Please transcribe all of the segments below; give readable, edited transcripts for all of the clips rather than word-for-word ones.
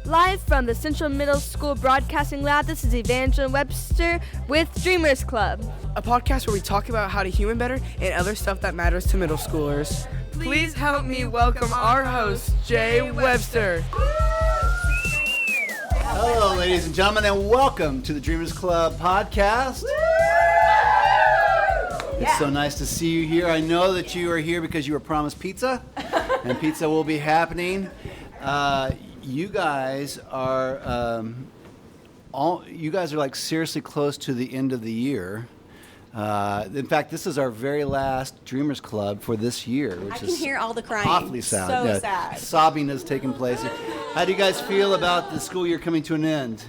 Live from the Central Middle School Broadcasting Lab, this is Evangeline Webster with Dreamers Club, a podcast where we talk about how to human better and other stuff that matters to middle schoolers. Please help me welcome our host, Jay Webster. Hello, ladies and gentlemen, and welcome to the Dreamers Club podcast. It's so nice to see you here. I know that you are here because you were promised pizza, and pizza will be happening. You guys are like seriously close to the end of the year. In fact, this is our very last Dreamers Club for this year, which I can hear all the crying. Awfully sad. So sad. Sobbing has taken place. How do you guys feel about the school year coming to an end?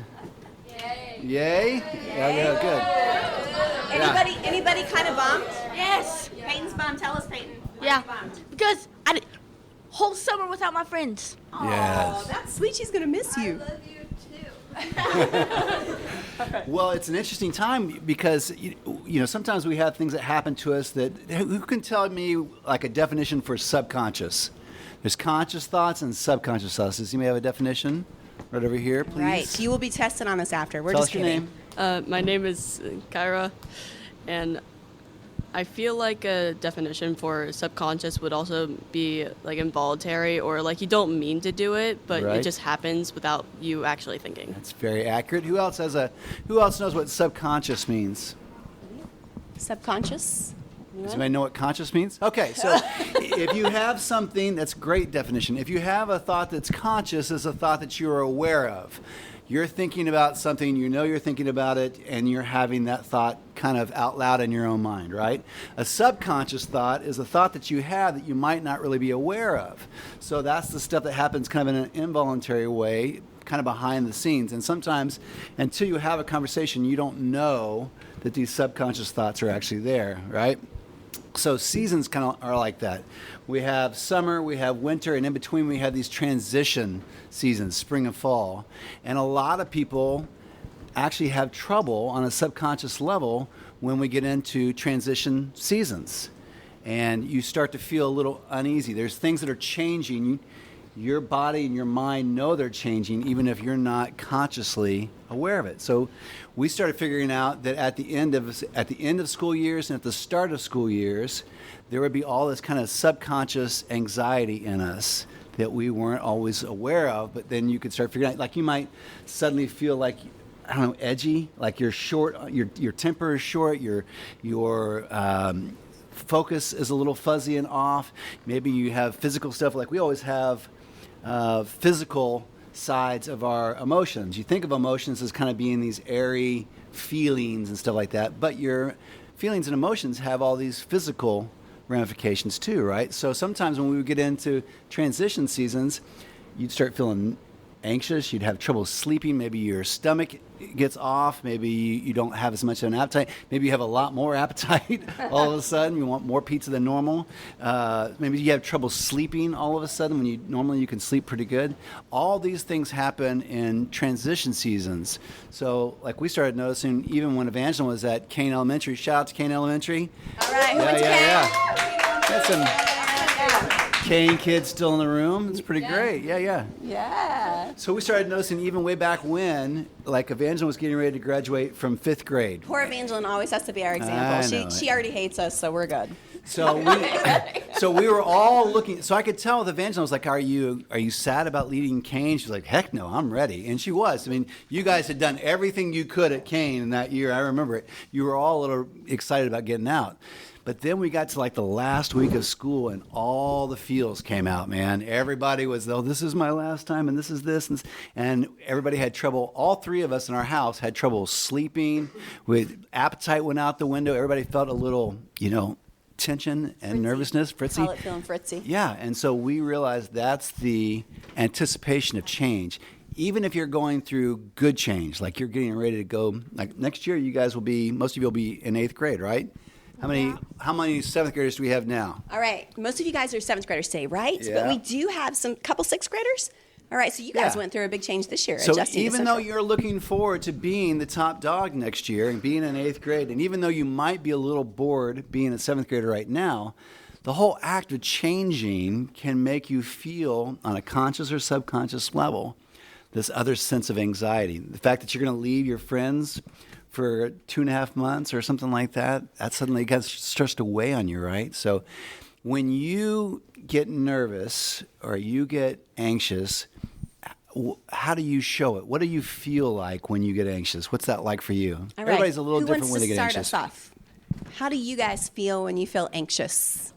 Yay! Yay? Yeah, good. Anybody kind of bummed? Yes. Peyton's bummed. Tell us, Peyton. Yeah. Because I did whole summer without my friends. Yes. Oh, that's sweet. She's gonna miss you. I love you too. Well, it's an interesting time because you know sometimes we have things that happen to us that who can tell me like a definition for subconscious? There's conscious thoughts and subconscious thoughts. Does anybody have a definition? Right over here, please. Right. You will be tested on this after. We're Tell just us your kidding. name. My name is Kyra, and I feel like a definition for subconscious would also be like involuntary, or like you don't mean to do it, but Right. it just happens without you actually thinking. That's very accurate. Who else knows what subconscious means? Subconscious. Does anybody know what conscious means? Okay, so if you have something, that's a great definition. If you have a thought that's conscious, it's a thought that you're aware of. You're thinking about something, you know you're thinking about it, and you're having that thought kind of out loud in your own mind, right? A subconscious thought is a thought that you have that you might not really be aware of. So that's the stuff that happens kind of in an involuntary way, kind of behind the scenes. And sometimes, until you have a conversation, you don't know that these subconscious thoughts are actually there, right? So seasons kind of are like that. We have summer, we have winter, and in between we have these transition seasons, spring and fall. And a lot of people actually have trouble on a subconscious level when we get into transition seasons. And you start to feel a little uneasy. There's things that are changing. Your body and your mind know they're changing even if you're not consciously aware of it. So we started figuring out that at the end of school years and at the start of school years, there would be all this kind of subconscious anxiety in us that we weren't always aware of, but then you could start figuring out, like you might suddenly feel like, I don't know, edgy, like you're short, your temper is short, your focus is a little fuzzy and off. Maybe you have physical stuff, like we always have physical sides of our emotions. You think of emotions as kind of being these airy feelings and stuff like that, but your feelings and emotions have all these physical ramifications too, right? So sometimes when we would get into transition seasons, you'd start feeling anxious, you'd have trouble sleeping, maybe your stomach gets off, maybe you don't have as much of an appetite, maybe you have a lot more appetite all of a sudden, you want more pizza than normal, maybe you have trouble sleeping all of a sudden when normally you can sleep pretty good. All these things happen in transition seasons. So like we started noticing even when Evangeline was at Kane Elementary, shout out to Kane Elementary. All right. Yeah. That's some Kane kids still in the room. It's pretty great. Yeah. So we started noticing even way back when, like Evangeline was getting ready to graduate from 5th grade. Poor Evangeline always has to be our example. She already hates us, so we're good. So we were all looking. So I could tell with Evangeline, I was like, "Are you sad about leaving Kane?" She's like, "Heck no, I'm ready." And she was. I mean, you guys had done everything you could at Kane in that year. I remember it. You were all a little excited about getting out. But then we got to like the last week of school and all the feels came out, man. Everybody was, oh, this is my last time and this is this. And everybody had trouble. All three of us in our house had trouble sleeping. Appetite went out the window. Everybody felt a little, tension and nervousness. Fritzy. Call it feeling fritzy. Yeah, and so we realized that's the anticipation of change. Even if you're going through good change, like you're getting ready to go, like next year you guys will be, most of you will be in 8th grade, right? How many 7th graders do we have now? All right. Most of you guys are 7th graders today, right? Yeah. But we do have couple 6th graders. All right. So you guys went through a big change this year. So adjusting even though you're looking forward to being the top dog next year and being in 8th grade, and even though you might be a little bored being a 7th grader right now, the whole act of changing can make you feel on a conscious or subconscious level this other sense of anxiety. The fact that you're going to leave your friends for 2.5 months or something like that, that suddenly starts to weigh on you, right? So when you get nervous or you get anxious, how do you show it? What do you feel like when you get anxious? What's that like for you? All right. Everybody's a little different when they get Who anxious. wants to start us off? How do you guys feel when you feel anxious?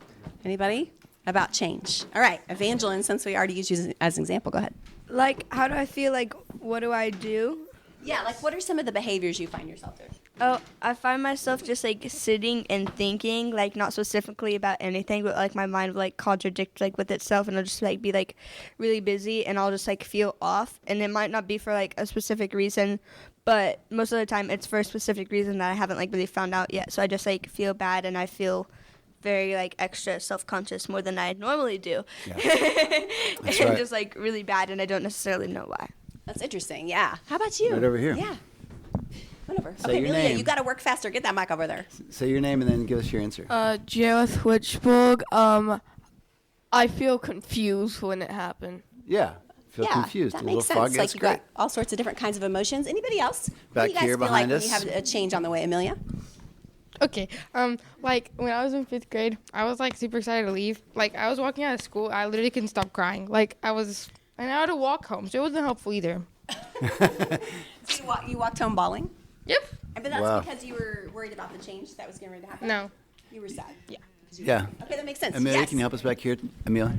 Anybody? About change. All right, Evangeline, since we already used you as an example, go ahead. Like, how do I feel? Like, what do I do? Yeah, like what are some of the behaviors you find yourself doing? Oh, I find myself just like sitting and thinking, like not specifically about anything, but like my mind will like contradict like with itself, and I'll just like be like really busy, and I'll just like feel off, and it might not be for like a specific reason, but most of the time it's for a specific reason that I haven't like really found out yet. So I just like feel bad, and I feel very like extra self-conscious more than I normally do. Yeah. And That's right. just like really bad, and I don't necessarily know why. That's interesting, yeah. How about you? Right over here. Yeah. Whatever. Say Okay, your Amelia, name. you got to work faster. Get that mic over there. Say your name and then give us your answer. Jareth Witchburg. I feel confused when it happened. Yeah. Feel Yeah, confused. that a little makes sense. foggy. Like That's you great. got all sorts of different kinds of emotions. Anybody else? What Back do you guys here feel behind like us. when you have a change on the way, Amelia? Okay. Like when I was in 5th grade, I was like super excited to leave. Like I was walking out of school, I literally couldn't stop crying. Like and I had to walk home, so it wasn't helpful either. So you walked home bawling? Yep. But that's Wow. because you were worried about the change that was getting ready to happen? No. You were sad? Yeah. Yeah. Okay, that makes sense. Amelia, Yes. can you help us back here? Amelia?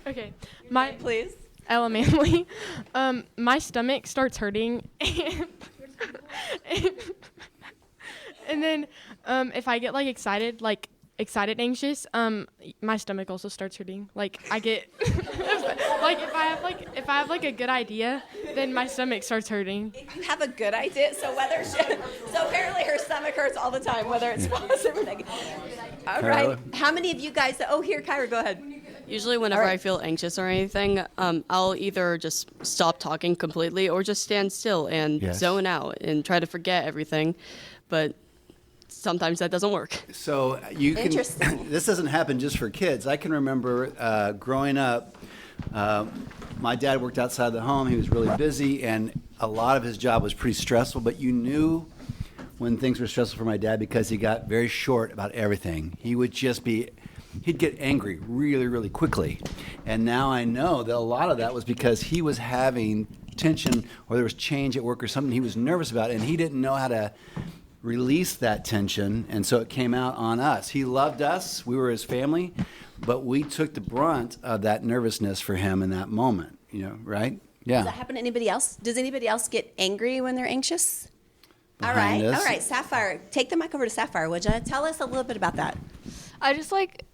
Okay, my Please. elementally, my stomach starts hurting, and then if I get like excited anxious, my stomach also starts hurting. Like I get like if I have like a good idea, then my stomach starts hurting. If you have a good idea, so apparently her stomach hurts all the time, whether it's positive or negative. All right. Kyra? How many of you guys? Oh, here, Kyra, go ahead. Usually whenever All right. I feel anxious or anything, I'll either just stop talking completely or just stand still and Yes. zone out and try to forget everything. But sometimes that doesn't work. So you can. Interesting. This doesn't happen just for kids. I can remember growing up. My dad worked outside the home. He was really busy, and a lot of his job was pretty stressful. But you knew when things were stressful for my dad because he got very short about everything. He would just be. He'd get angry really, really quickly. And now I know that a lot of that was because he was having tension or there was change at work or something he was nervous about, and he didn't know how to release that tension, and so it came out on us. He loved us. We were his family, but we took the brunt of that nervousness for him in that moment, right? Does that Yeah. happen to anybody else? Does anybody else get angry when they're anxious? Behind us. All right, Sapphire. Take the mic over to Sapphire, would you? Tell us a little bit about that. I just like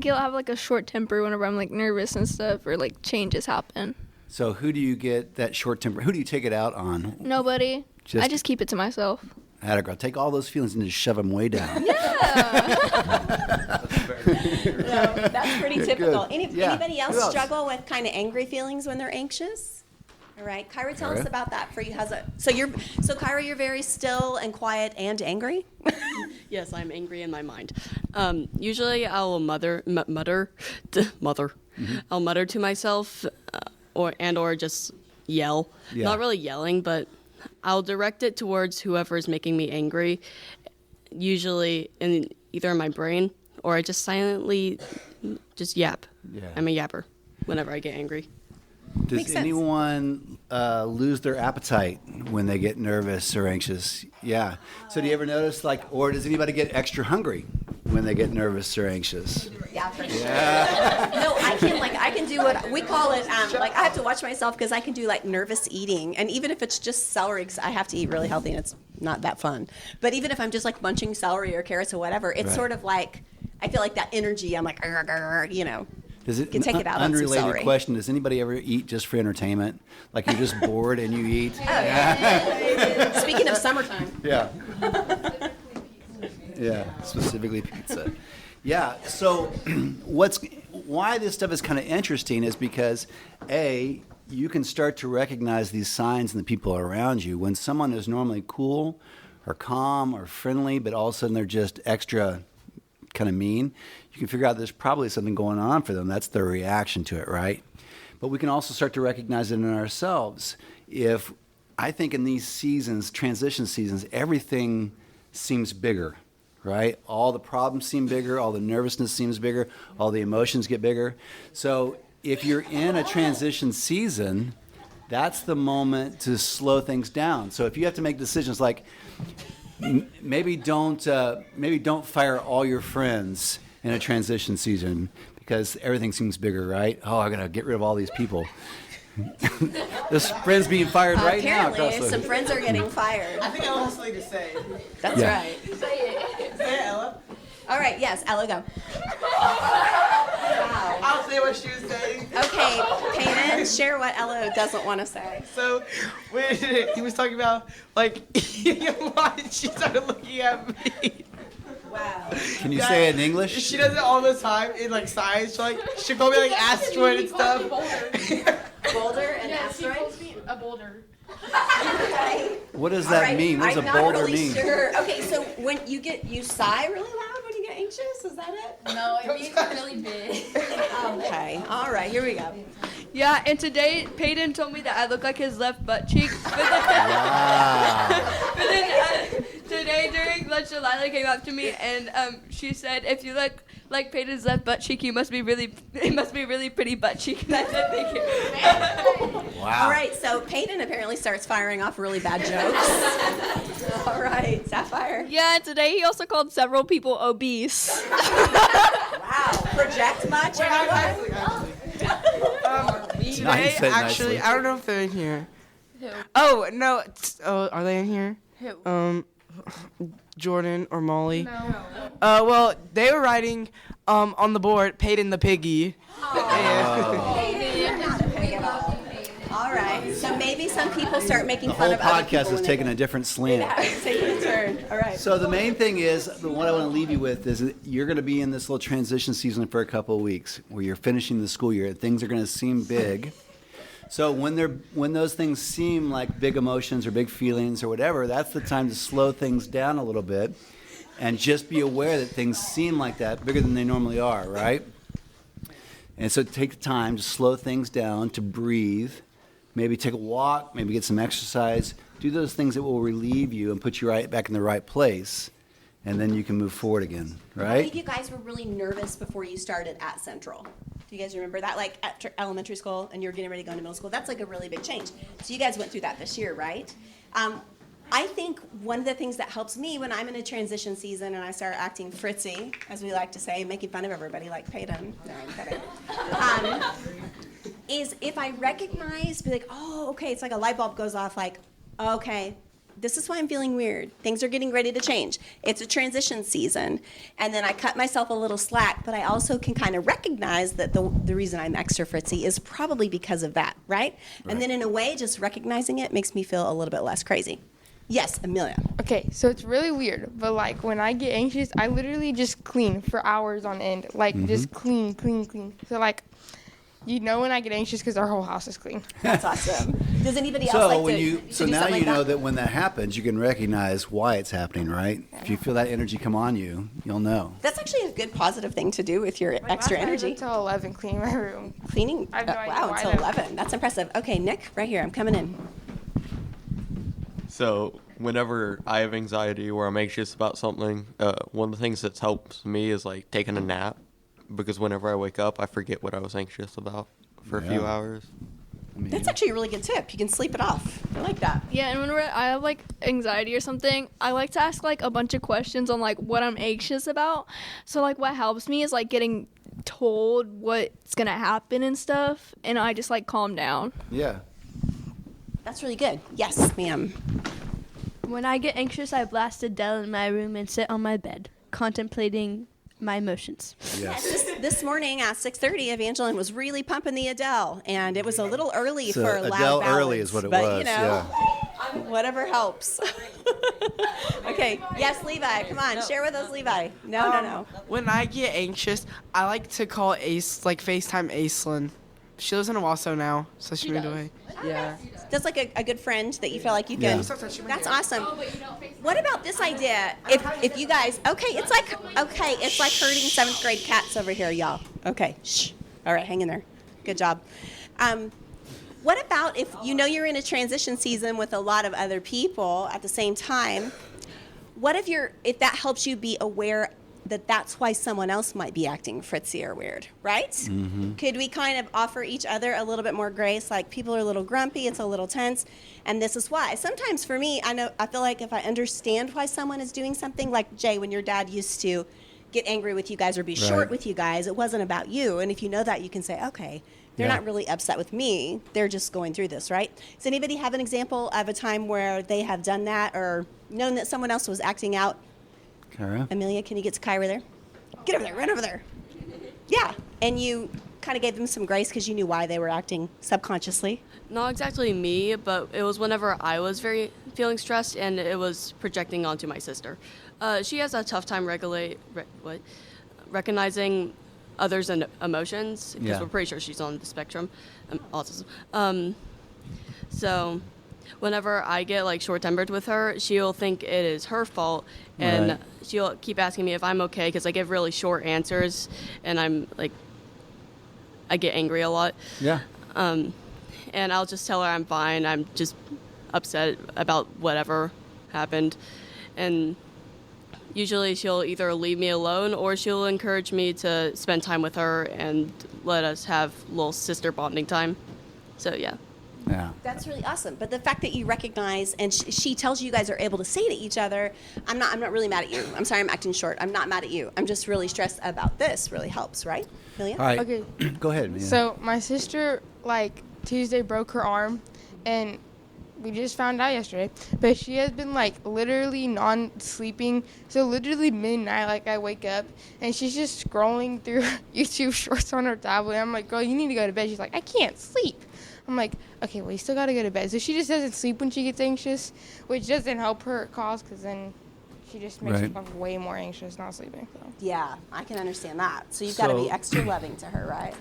have like a short temper whenever I'm like nervous and stuff or like changes happen. So who do you get that short temper? Who do you take it out on? Nobody. I just keep it to myself. Atta girl. Take all those feelings and just shove them way down. That's pretty typical. Yeah. Anybody Who else else? struggle with kind of angry feelings when they're anxious? All right, Kyra, tell us Kyra? about that for you. So Kyra, you're very still and quiet and angry? Yes, I'm angry in my mind. Usually I'll mutter. I'll mutter to myself or just yell. Yeah. Not really yelling, but I'll direct it towards whoever is making me angry, usually either in my brain or I just silently just yap. Yeah. I'm a yapper whenever I get angry. Does Makes sense. anyone lose their appetite when they get nervous or anxious? Yeah. So do you ever notice, or does anybody get extra hungry when they get nervous or anxious? Yeah, for sure. No, I can do what we call it. I have to watch myself because I can do nervous eating, and even if it's just celery, because I have to eat really healthy and it's not that fun. But even if I'm just munching celery or carrots or whatever, it's Right. sort of like I feel like that energy. I'm like, "Arr, arr, arr," Does it, Can take it out on some unrelated celery. question, does anybody ever eat just for entertainment? Like you're just bored and you eat? Speaking of summertime. Yeah. Yeah, specifically pizza. Yeah, so why this stuff is kind of interesting is because, A, you can start to recognize these signs in the people around you. When someone is normally cool or calm or friendly, but all of a sudden they're just extra kind of mean, you can figure out there's probably something going on for them. That's their reaction to it, right? But we can also start to recognize it in ourselves. If I think in these seasons, transition seasons, everything seems bigger, right? All the problems seem bigger, all the nervousness seems bigger, all the emotions get bigger. So if you're in a transition season, that's the moment to slow things down. So if you have to make decisions like maybe don't fire all your friends in a transition season because everything seems bigger, right? Oh, I gotta get rid of all these people. This friend's being fired right now. Apparently, some friends are getting fired. I think Ella has something to say. That's Yeah. right. Say it, Ella. All right, yes, Ella, go. I'll say what she was saying. Okay, Peyton, share what Ella doesn't want to say. So, when he was talking about, like, eating a lot, and she started looking at me. Wow. Can you say it in English? She does it all the time in, like, science. She'll call me, like, asteroid and stuff. Boulder and She asteroid? calls me a boulder. Okay. What does All that right, mean? What does I'm a not boulder really mean? Sure. Okay, so when you sigh really loud when you get anxious, is that it? No, it means really big. Okay. All right, here we go. Yeah, and today Peyton told me that I look like his left butt cheek. But then, Wow. but then today during lunch, Delilah came up to me and she said, "If you look like Peyton's left butt cheek, it must be really pretty butt cheek." And I said, "Thank you." Wow. All right, so Peyton apparently starts firing off really bad jokes. All right, Sapphire. Yeah, and today he also called several people obese. Wow. Project much? anyone? Today, Nice, said actually, nicely. I don't know if they're in here. Oh, no. Are they in here? Who? Jordan or Molly? No. Well, they were writing on the board, Peyton the Piggy. All right, so maybe some people start making The fun whole of other people podcast has when taken they a different slant. it's taking a turn. All right. So the main thing is, what I want to leave you with is that you're going to be in this little transition season for a couple of weeks where you're finishing the school year. Things are going to seem big. So when those things seem like big emotions or big feelings or whatever, that's the time to slow things down a little bit and just be aware that things seem like that, bigger than they normally are, right? And so take the time to slow things down, to breathe, maybe take a walk, maybe get some exercise, do those things that will relieve you and put you right back in the right place, and then you can move forward again, I believe right? you guys were really nervous before you started at Central. Do you guys remember that? Like at elementary school and you're getting ready to go into middle school. That's like a really big change. So you guys went through that this year, right? I think one of the things that helps me when I'm in a transition season and I start acting fritzy, as we like to say, making fun of everybody like Peyton. No, I'm kidding. Is if I recognize, be like, oh, okay, it's like a light bulb goes off, like, okay, this is why I'm feeling weird. Things are getting ready to change. It's a transition season. And then I cut myself a little slack, but I also can kind of recognize that the reason I'm extra fritzy is probably because of that, right? And then in a way, just recognizing it makes me feel a little bit less crazy. Yes, Amelia. Okay, so it's really weird, but like when I get anxious, I literally just clean for hours on end. Like just clean. So like, you know when I get anxious because our whole house is clean. That's awesome. Does anybody else So like when to you to so do now something you like know that? that when that happens, you can recognize why it's happening, right? If you feel that energy come on you, you'll know. That's actually a good positive thing to do with your extra energy. Until 11, cleaning my room. Cleaning, I have no idea wow, why until that- 11. That's impressive. Okay, Nick, right here. I'm coming in. So whenever I have anxiety or I'm anxious about something, one of the things that helps me is like taking a nap, because whenever I wake up, I forget what I was anxious about for a few Yeah. hours. That's actually a really good tip. You can sleep it off. I like that. Yeah, and whenever I have like anxiety or something, I like to ask like a bunch of questions on like what I'm anxious about. So like what helps me is like getting told what's gonna happen and stuff, and I just like calm down. Yeah. That's really good. Yes, ma'am. When I get anxious, I blast Adele in my room and sit on my bed, contemplating my emotions. Yes. This morning at 6:30, Evangeline was really pumping the Adele, and it was a little early So for loud Adele ballads, early is what it but, was, you know, whatever helps. Okay, yes, Levi, come on, share with us, Levi. No. When I get anxious, I like to call Ace, like FaceTime Aislinn. She lives in Owasso now, so she moved away. Yeah. That's like a good friend that you feel like you Yeah. can. That's awesome. What about this idea? If you guys, it's like herding 7th grade cats over here, y'all. Okay, shh. All right, hang in there. Good job. What about if you know you're in a transition season with a lot of other people at the same time? What if that helps you be aware that that's why someone else might be acting fritzy or weird, right? Mm-hmm. Could we kind of offer each other a little bit more grace? Like, people are a little grumpy, it's a little tense, and this is why. Sometimes for me, I feel like if I understand why someone is doing something, like Jay, when your dad used to get angry with you guys or be short with you guys, it wasn't about you. And if you know that, you can say, okay, they're not really upset with me. They're just going through this, right? Does anybody have an example of a time where they have done that or known that someone else was acting out? Kyra? Amelia, can you get to Kyra there? Get over there, run over there. Yeah, and you kind of gave them some grace because you knew why they were acting subconsciously. Not exactly me, but it was whenever I was feeling stressed, and it was projecting onto my sister. She has a tough time recognizing others' emotions because we're pretty sure she's on the spectrum, autism. So whenever I get like short-tempered with her, she'll think it is her fault, and she'll keep asking me if I'm okay because I give really short answers, and I'm like, I get angry a lot. Yeah. And I'll just tell her I'm fine. I'm just upset about whatever happened, and usually she'll either leave me alone or she'll encourage me to spend time with her and let us have little sister bonding time. So yeah. Yeah. That's really awesome. But the fact that you recognize and she tells you guys are able to say to each other, I'm not really mad at you. I'm sorry I'm acting short. I'm not mad at you. I'm just really stressed about this really helps, right? Amelia? All right. Okay. Go ahead, Amelia. So my sister, like, Tuesday broke her arm, and we just found out yesterday, but she has been like literally non-sleeping. So literally midnight, like, I wake up and she's just scrolling through YouTube shorts on her tablet. I'm like, girl, you need to go to bed. She's like, I can't sleep. I'm like, okay, well, you still gotta go to bed. So she just doesn't sleep when she gets anxious, which doesn't help her cause, because then she just makes herself way more anxious not sleeping. So. Yeah, I can understand that. So you've got to be extra loving to her, right?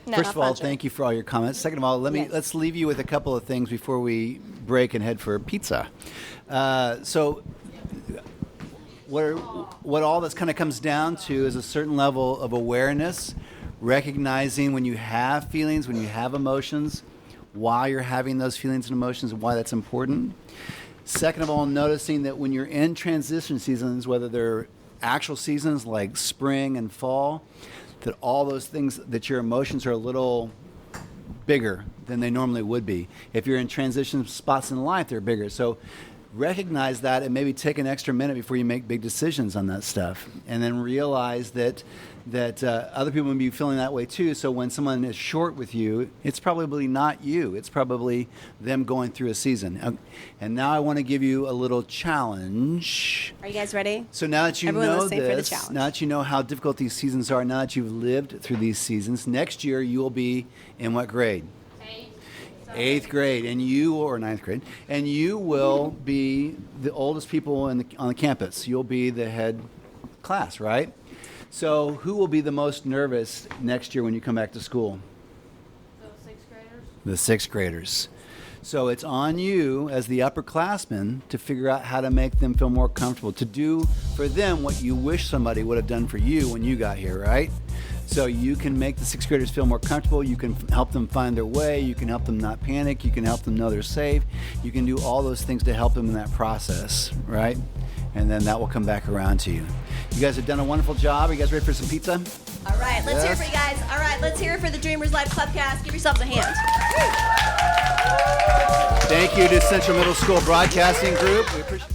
No. First of all, thank you for all your comments. Second of all, let's leave you with a couple of things before we break and head for pizza. So what all this kind of comes down to is a certain level of awareness, recognizing when you have feelings, when you have emotions, why you're having those feelings and emotions, and why that's important. Second of all, noticing that when you're in transition seasons, whether they're actual seasons like spring and fall, that all those things, that your emotions are a little bigger than they normally would be. If you're in transition spots in life, they're bigger. So recognize that and maybe take an extra minute before you make big decisions on that stuff. And then realize that other people may be feeling that way too. So when someone is short with you, it's probably not you. It's probably them going through a season. And now I want to give you a little challenge. Are you guys ready? So now that you Everyone know listening for the this, challenge. now that you know how difficult these seasons are, now that you've lived through these seasons, next year you will be in what grade? Eighth grade, and or ninth grade, and you will be the oldest people on the campus. You'll be the head class, right? So who will be the most nervous next year when you come back to school? The sixth graders. The sixth graders. So it's on you as the upperclassmen to figure out how to make them feel more comfortable, to do for them what you wish somebody would have done for you when you got here, right? So you can make the sixth graders feel more comfortable. You can help them find their way. You can help them not panic. You can help them know they're safe. You can do all those things to help them in that process, right? And then that will come back around to you. You guys have done a wonderful job. Are you guys ready for some pizza? All right, let's hear it for you guys. All right, let's hear it for the Dreamers Live Clubcast. Give yourselves a hand. Thank you to Central Middle School Broadcasting Group. We appreciate